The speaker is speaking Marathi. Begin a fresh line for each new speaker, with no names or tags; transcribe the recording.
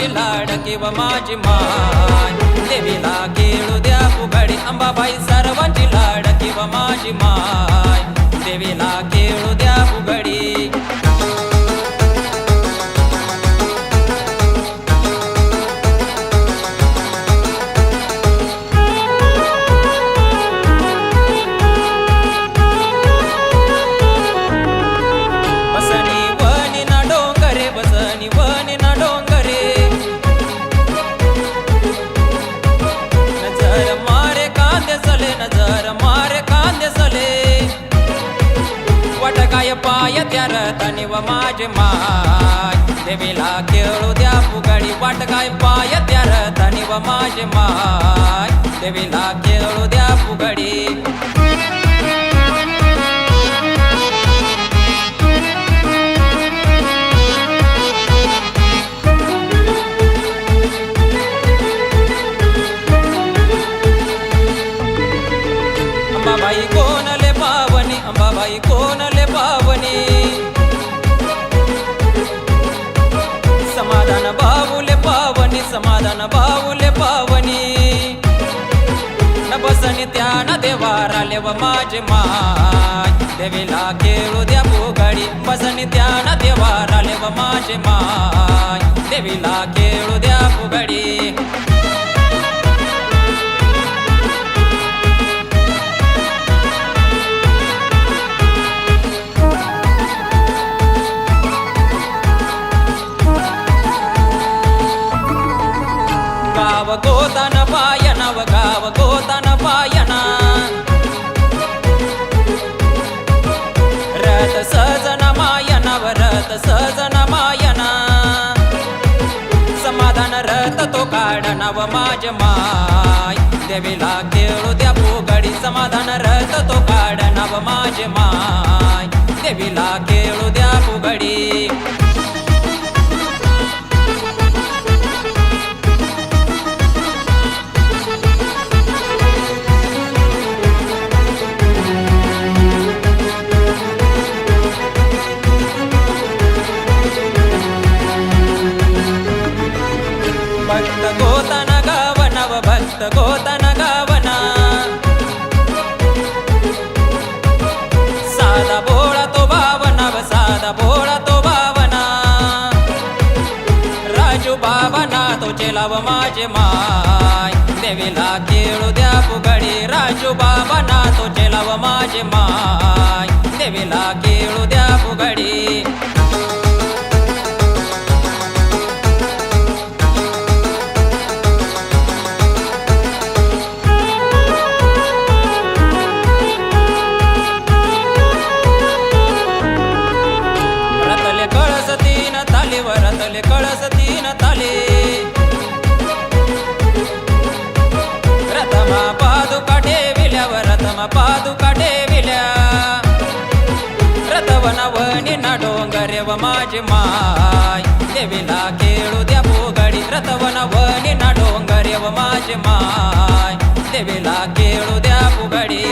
सर्वांची लाडकी व माझी माय देवीला खेळू द्या फुगडी अंबाबाई सर्वांची लाडकी व माझी माय देवीला खेळू द्या फुगडी काय पाय त्या रथाने व माझे माय देवीला खेळू द्या फुगडी वाट काय पाय त्या रथाने व माझे माय देवीला खेळू द्या फुगडी अंबाबाई कोणले पावनी अंबाबाई कोणले पावनी समाधान बाहुले पावनी समाधान बाहुले पावनी न बसनी त्यान देवाराले व माझे माय देवीला खेळू द्या फुगडी बसनी त्यान देवाराले व माझे माय देवीला खेळू द्या फुगडी गाव गोतान पायना व गाव गोतान पायना रथ सजन मायना व रथ सजन मायना समाधान रथ तो काढना व माझे माय देवीला खेळू द्या फुगडी समाधान रथ तो काढना व माझे माय देवीला खेळू द्या फुगडी भक्त गोतन गावना व भक्त गोतन गावना साधा भोळा तो भावना व साधा भोळा तो भावना राजू बाबाना तो चेला व माझे माय देवीला खेळू द्या फुगडी राजू बाबाना तो चेला व माझे माय देवीला खेळू द्या फुगडी रथले कळस तीन ताले रथमा पादुका ठेविल्या व रथमा पादुका ठेविल्या रथवनावनी ना डोंगरे व माझे माय देवीला खेळू द्या फुगडी रथवनावनी ना डोंगरे व माझे माय देवीला खेळू द्या फुगडी